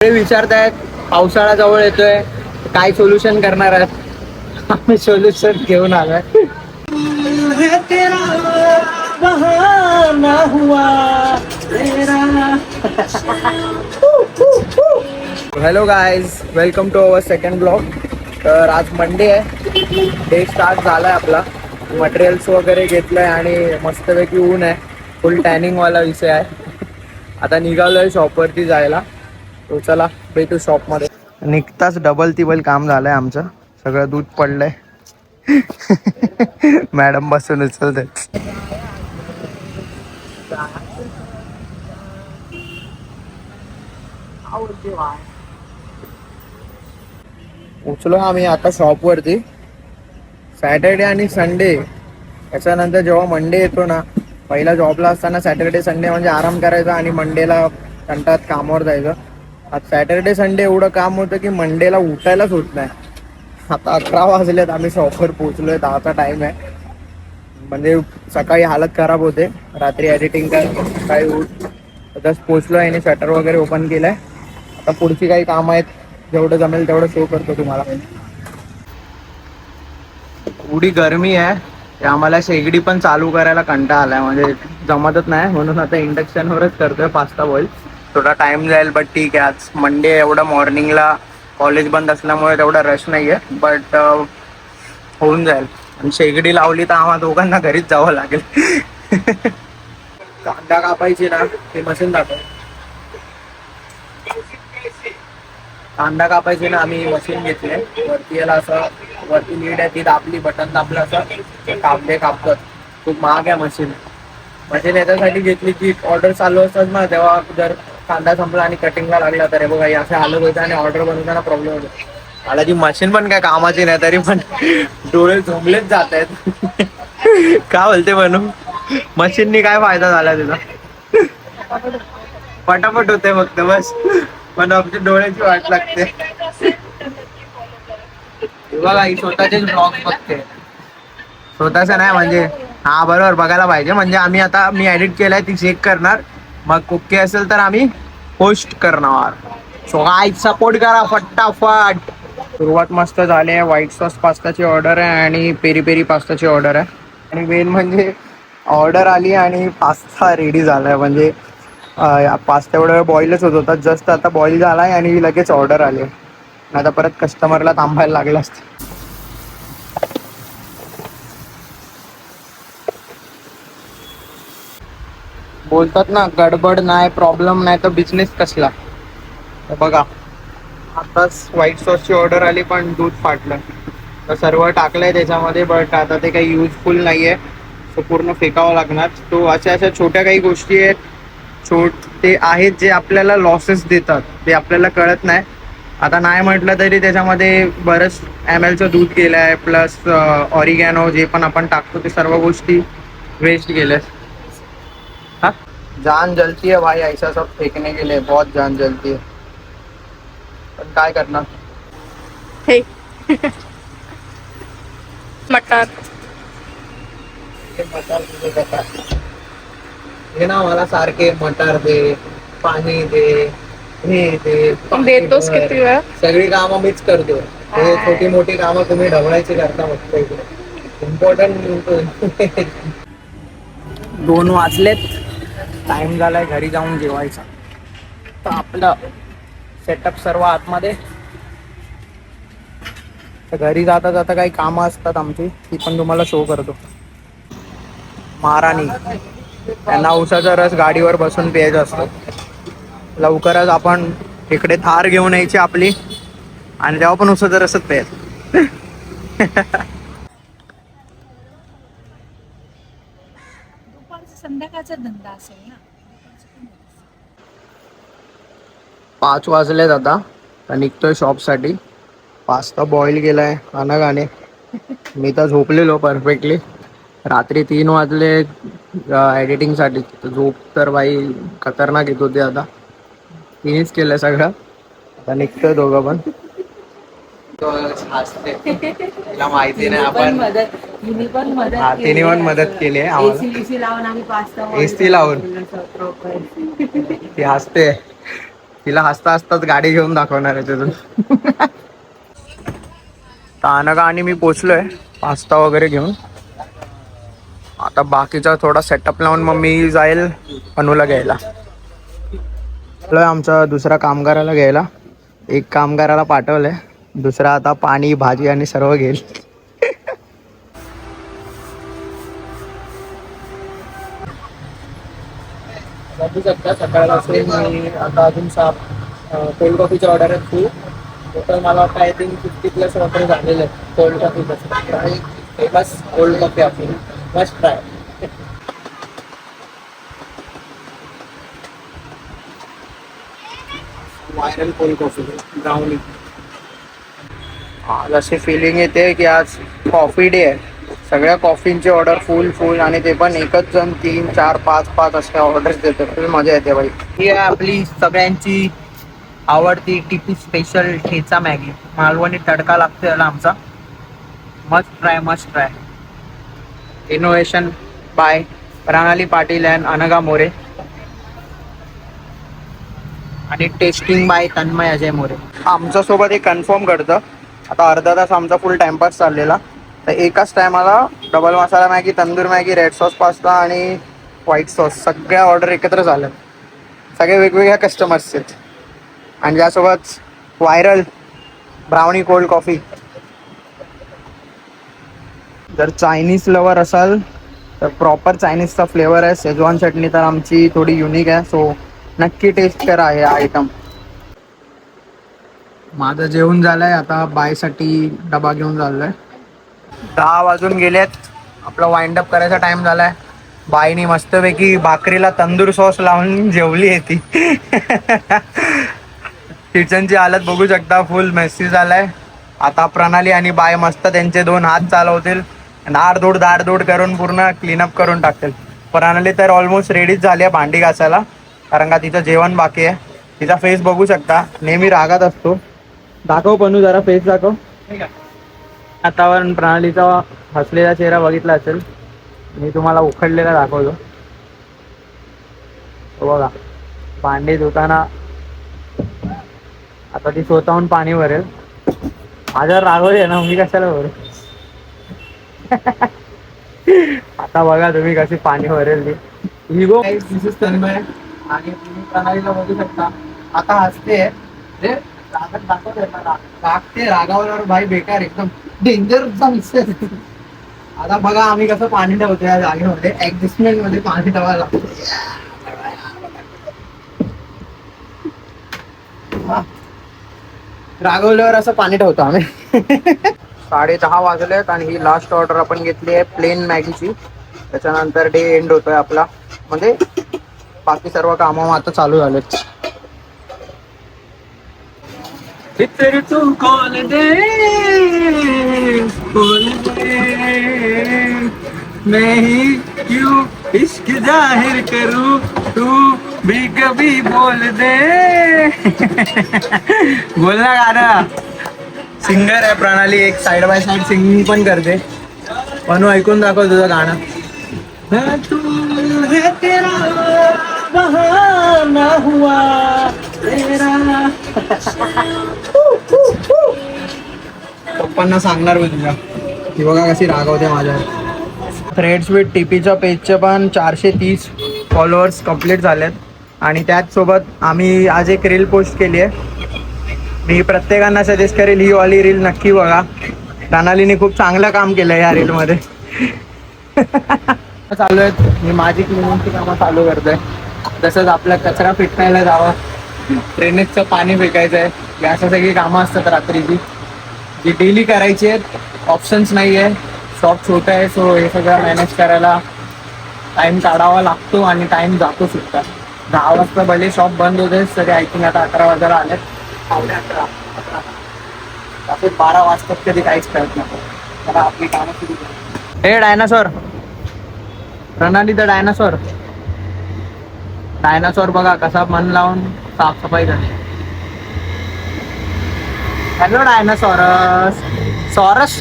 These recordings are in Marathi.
ते विचारतायत पावसाळा जवळ येतोय, काय सोल्युशन करणार आहेत. आम्ही सोल्युशन घेऊन आलोय. Hello guys, welcome to our second blog. तर आज मंडे आहे, डे स्टार्ट झालाय आपला. मटेरियल्स वगैरे घेतलंय आणि मस्तपैकी ऊन आहे, फुल टॅनिंग वाला विषय आहे. आता निघालोय शॉपवरती जायला. तो चला भेटू शॉपमध्ये. निघताच डबल टिबल काम झालंय आमचं, सगळं दूध पडलंय. मॅडम बसून उचलते. उचलो आम्ही आता शॉपवरती. सॅटर्डे आणि संडे याच्यानंतर जेव्हा मंडे येतो ना, पहिला जॉबला असताना सॅटर्डे संडे म्हणजे आराम करायचा आणि मंडेला कंटाळत कामावर जायचं. आज सॅटर्डे संडे एवढं काम होतं की मंडेला उठायलाच होत नाही. आता 11 वाजलेत, आम्ही शॉपवर पोहोचलोय. 10चा टाइम आहे. म्हणजे सकाळी हालत खराब होते, रात्री एडिटिंग कर, सकाळी उठ. जस्ट पोहोचलोय आणि शटर वगैरे ओपन केलंय. आता पुढची काही कामं आहेत, जेवढं जमेल तेवढं शो करतो तुम्हाला. एवढी गरमी आहे की आम्हाला शेगडी पण चालू करायला कंटाळा आलाय, म्हणजे जमतच नाही. म्हणून आता इंडक्शनवरच करतोय पास्ता बॉईल. थोडा टाइम जाईल बट ठीक आहे. आज मंडे एवढा मॉर्निंगला कॉलेज बंद असल्यामुळे तेवढा रश नाही आहे, बट होऊन जाईल. आणि शेगडी लावली तर आम्हा दोघांना घरीच जावं लागेल. कांदा कापायची ना, ते मशीन दाखव. कांदा कापायची ना, आम्ही मशीन घेतली. वरती याला असं वरती लीड आहे, ती दाबली, बटन दाबलं असं कापले कापतात. खूप महाग आहे मशीन. मशीन याच्यासाठी घेतली की ऑर्डर चालू असतात ना, तेव्हा जर कांदा संपला आणि कटिंगला लागला तर बघा असं हालत होतं आणि ऑर्डर बनवताना प्रॉब्लेम होतो. मला ती मशीन पण काय कामाची नाही, तरी पण डोळे झोंबलेच जात आहेत. काय बोलते बनू, मशीननी काय फायदा झाला तुझा? पटापट होते फक्त बस, पण आमच्या डोळ्याची वाट लागते. बघा ही स्वतःचेच ब्लॉग बघते. स्वतःच नाही म्हणजे हा बरोबर बघायला पाहिजे. म्हणजे आम्ही आता मी एडिट केलाय, ती चेक करणार, मग ओके असेल तर आम्ही पोस्ट करणार. सो गाईज सपोर्ट करा फटाफट. सुरुवात मस्त झाली आहे. व्हाईट सॉस पास्ताची ऑर्डर आहे आणि पेरी पेरी पास्ताची ऑर्डर आहे. आणि मेन म्हणजे ऑर्डर आली आणि पास्ता रेडी झालाय. म्हणजे पास्ता एवढा वेळ बॉईलच होत होता, जस्ट आता बॉईल झालाय आणि लगेच ऑर्डर आली. आता परत कस्टमरला थांबायला लागलं असतं. बोलतात ना, गडबड नाही, प्रॉब्लेम नाही तर बिझनेस कसला. बघा आताच व्हाईट सॉसची ऑर्डर आली पण दूध फाटलं. तर सर्व टाकलंय त्याच्यामध्ये, बट आता ते काही युजफुल नाही आहे, सो पूर्ण फेकावं लागणार. तो अशा छोट्या काही गोष्टी आहेत, ते आहेत जे आपल्याला लॉसेस देतात, ते आपल्याला कळत नाही. आता नाही म्हटलं तरी त्याच्यामध्ये बरंच MLचं दूध गेलं आहे, प्लस ऑरिगॅनो जे पण आपण टाकतो ते सर्व गोष्टी वेस्ट गेल्यात. हाँ जान जलती है भाई, ऐसा सब फेकने के लिए बहुत जान जलती है, पण काय करणार. हे मटार हे ना मला सारखे मटार दे, पाणी दे, हे दे, देतोस किती वेळा. सगळी कामं मीच करतो. हे छोटी मोठी कामं तुम्ही ढवळायची करता फक्त इकडे. इम्पॉर्टंट 2 वाजलेत, टाइम झालाय घरी जाऊन जेवायचा. तर आपलं सेटअप सर्व आतमध्ये. तर घरी जाता जाता काही कामं असतात आमची, ती पण तुम्हाला शो करतो. महाराणी त्यांना उसाचा रस गाडीवर बसून प्यायचा असतो. लवकरच आपण इकडे थार घेऊन यायची आपली, आणि तेव्हा पण उसाचा रसच प्यायचा. संध्याकाळचा धंदा असेल ना. 5 वाजलेत आता, तर निघतोय शॉपसाठी. पास्ता बॉईल केलाय अनगाने. मी तर झोपलेलो परफेक्टली. रात्री 3 वाजले एडिटिंगसाठी. झोप तर बाई खतरनाक येत होती. आता तिनेच केलं सगळं. आता निघतोय दोघं पण. तिला माहिती नाही आपण तिने पण मदत केली आहे आम्हाला. एसी लावून ती हसते. तिला हसता हसताच गाडी घेऊन दाखवणार आहे तिथून. तानका आणि मी पोचलोय पास्ता वगैरे घेऊन. आता बाकीचा थोडा सेटअप लावून मग मी जाईल अनुला घ्यायला. आमचा दुसरा कामगाराला घ्यायला. एक कामगाराला पाठवलंय, दुसरा आता पाणी भाजी आणि सर्व घेईल. बघू शकता सकाळपासून मी आता अजून कोल्ड कॉफीची ऑर्डर आहे खूप. टोटल मला वाटतं आय थिंक 50+ ऑर्डर झालेले आहेत cold coffee. Famous cold coffee आपली must try. Viral cold coffee brownie. आज अशी फिलिंग येते की आज कॉफी डे आहे. सगळ्या कॉफींची ऑर्डर फुल आणि ते पण एकच जण 3, 4, 5 अशा ऑर्डर्स देतो. फुल मजा येते बाई. ही आहे आपली सगळ्यांची आवडती टिपी स्पेशल ठेचा मॅगी. मालवणी तडका लागतो याला आमचा. Must try. इनोव्हेशन बाय प्रणाली पाटील अँड अनघा मोरे आणि टेस्टिंग बाय तन्मय अजय मोरे. आमच्या सोबत एक कन्फर्म करतं. आता अर्धा तास आमचा फुल टाइमपास चाललेला. तर एकाच टायमाला double masala Maggi, tandoor Maggi, red sauce pasta आणि व्हाईट सॉस सगळ्या ऑर्डर एकत्र झाल्या. सगळे वेगवेगळ्या कस्टमर्सचे आणि त्यासोबत व्हायरल ब्राउनी कोल्ड कॉफी. जर चायनीज लवर असाल तर प्रॉपर चायनीजचा फ्लेवर आहे. शेजवान चटणी तर आमची थोडी युनिक आहे, सो नक्की टेस्ट करा हे आयटम. माझं जेवण झालंय. आता बायसाठी डबा घेऊन चाललोय. 10 वाजून गेलेत. आपला वाइंड अप करायचा टाइम झालाय. बाईनी मस्तपैकी भाकरीला तंदूर सॉस लावून जेवली आहे ती. किचनची हालत बघू शकता, फुल मेसी झालाय. आता प्रणाली आणि बाय मस्त त्यांचे 2 हात चालवतील. दाड करून पूर्ण क्लीनअप करून टाकतील. प्रणाली तर ऑलमोस्ट रेडीच झाली आहे भांडी घासायला, कारण का तिचं जेवण बाकी आहे. तिचा फेस बघू शकता, नेहमी रागात असतो. दाखव पनू, जरा फेस दाखव. वातावरण प्रणालीचा हसलेला चेहरा बघितला असेल. मी तुम्हाला उखडलेला दाखवतो. बघा, भांडी धुताना आता ती स्वतःहून पाणी भरेल. माझ्यावर रागवली ना, मी कशाला भरू. आता बघा तुम्ही कशी पाणी भरेल ती. इगो तन्मय आणि तुम्ही प्रणालीला बघू शकता. आता हसते रागते, रागावल्यावर भाई बेकार, एकदम डेंजरचा विषय. आता बघा आम्ही कसं पाणी ठेवतो या जागेमध्ये, ऍडजस्टमेंट मध्ये पाणी ठेवायला लागतं. रागवल्यावर असं पाणी ठेवतो आम्ही. 10:30 वाजलेत आणि ही लास्ट ऑर्डर आपण घेतली आहे प्लेन मॅगीची. त्याच्यानंतर डे एंड होतोय आपला, म्हणजे बाकी सर्व कामं आता चालू झालेत. फिर तू कौन दे मैं ही क्यों इश्क जाहिर करूं, तू भी कभी बोल दे. बोल ना गाणं. सिंगर आहे प्रणाली, एक साइड बाय साइड सिंगिंग पण करते. पण ऐकून दाखव तुझं गाणं. तू है तेरा बहाना हुआ तेरा. पप्पांना सांगणार मी तुझ्या, ती बघा कशी रागवते माझ्यावर. थ्रेड्स विथ टीपीच्या पेजचे पण 430 फॉलोअर्स कंप्लीट झालेत. आणि त्याचसोबत आम्ही आज एक रील पोस्ट केली आहे. मी प्रत्येकांना सजेस्ट करेल ही वाली रील नक्की बघा. प्रणालीने खूप चांगलं काम केलं या रीलमध्ये. चालू आहेत, मी माझी क्लिनिंगची कामं चालू करतोय. तसंच आपला कचरा फेकायला जावं, ड्रेनेजचं पाणी फेकायचं आहे. या अशा सगळी कामं असतात रात्रीची, जी डेली करायची आहेत. ऑप्शन्स नाही आहे, शॉप छोटं आहे, सो हे सगळं मॅनेज करायला टाईम काढावा लागतो आणि टाईम जातो सुद्धा. 10 वाजता भले शॉप बंद होते, सगळे आय थिंक आता 11 वाजायला आलेत. 12 वाजतात कधी काहीच कळत नाही. मला आपली कामं सुरू करू. हे डायनासोर प्रणाली, द डायनासोर. डायनासोर बघा कसा मन लावून साफसफाई करते. हॅलो डायनासॉरस. सॉरस.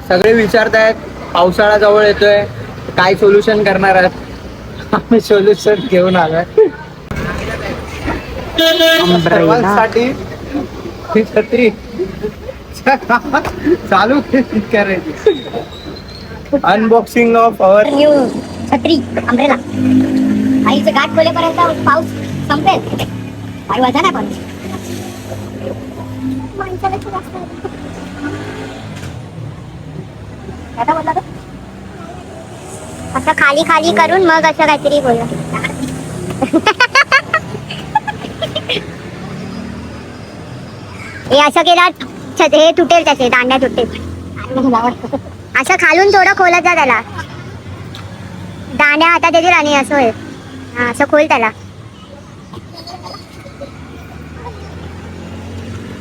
सगळे विचारतायत पावसाळा जवळ येतोय, काय सोल्युशन करणार आहेत. आम्ही सोल्युशन घेऊन आलोय. सर्वांसाठी ही छत्री चालू करायची. अनबॉक्सिंग ऑफ अवर न्यू छत्री अम्ब्रेला. आईचे गाठ खोलेपर्यंत पाऊस संपेल. आई वजन आहे पण माणसाला खूप जास्त आहे. आता बोलला तो असं खाली खाली करून मग असं काहीतरी बोलला. हे असं केलं हे तुटेल, त्याचे दांड्या तुटेल. असं खालून थोडं खोलायचं त्याला, दांड्या हातात येतील आणि असं होईल. हा असं खोल त्याला.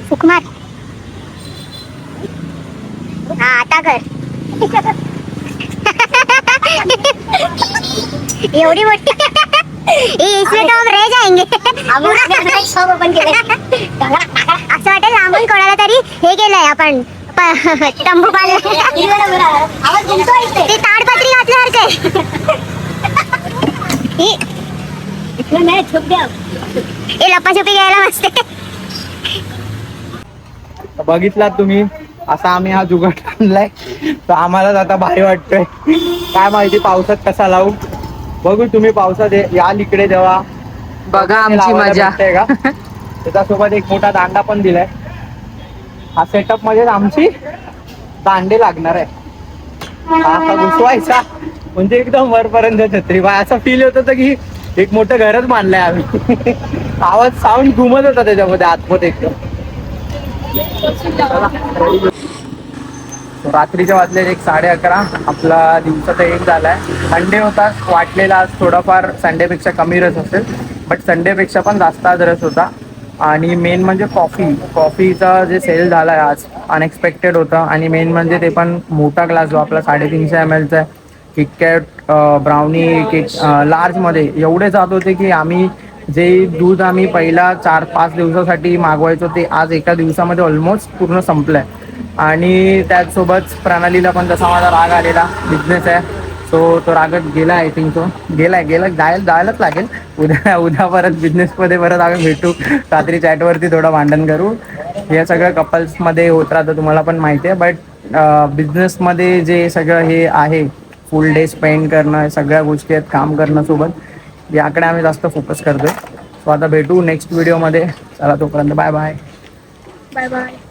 सुकुमार हा आता कर. एवढी मोठी इसमें तो हम रह जाएंगे. असं वाटेल लांबून कोणाला तरी हे केलंय आपण तंबू बांधला. ते ताडपत्री घातल्यासारखं. हे लपाछपी घ्यायला मस्त. बघितलात तुम्ही, असा आम्ही हा जुगाट आणलाय. तर आम्हालाच आता भारी वाटतोय. काय माहिती पावसात कसा लावू. बघू तुम्ही पावसात याल इकडे जेव्हा बघा आमची लावायला मजा. भेटतंय का. त्याच्यासोबत एक मोठा दांडा पण दिलाय. हा सेटअप मध्ये आमची दांडे लागणार आहे. असा घुसवायचा म्हणजे एकदम वरपर्यंत छत्री. बाय असं फील होत होतं की एक मोठं घरच बांधलंय आम्ही. आवाज साऊंड घुमत होता त्याच्यामध्ये आतमध्ये एकदम. रात्रीच्या वाजले 11:30. आपला दिवसाचा एक झालाय. संडे होता, वाटलेला आज थोडाफार संडेपेक्षा कमी रस असेल, बट संडेपेक्षा पण जास्त आज रस होता. आणि मेन म्हणजे कॉफीचा जे सेल झालाय आज अनएक्सपेक्टेड होता. आणि मेन म्हणजे ते पण मोठा ग्लास जो आपला 350 ml चा आहे. किटकॅट ब्राउनी केक लार्जमध्ये एवढे जात होते की आम्ही जे दूध आम्ही पहिला 4-5 दिवसासाठी मागवायचो ते आज एका दिवसामध्ये ऑलमोस्ट पूर्ण संपलंय. आणि त्याचसोबत प्रणालीला पण तसा माझा राग आलेला. बिझनेस आहे सो तो रागत गेला. आय थिंक तो जायलाच लागेल. उद्या परत बिझनेसमध्ये परत आम्ही भेटू. रात्री चॅटवरती थोडं भांडण करू. हे सगळं कपल्समध्ये होत राहतं, तुम्हाला पण माहिती आहे. बट बिझनेसमध्ये जे सगळं हे आहे, फुल डे स्पेंड करणं, सगळ्या गोष्टी आहेत, काम करणं सोबत, याकडे आम्ही जास्त फोकस करतोय. सो आता भेटू नेक्स्ट व्हिडिओमध्ये. चला तोपर्यंत बाय बाय. Bye bye.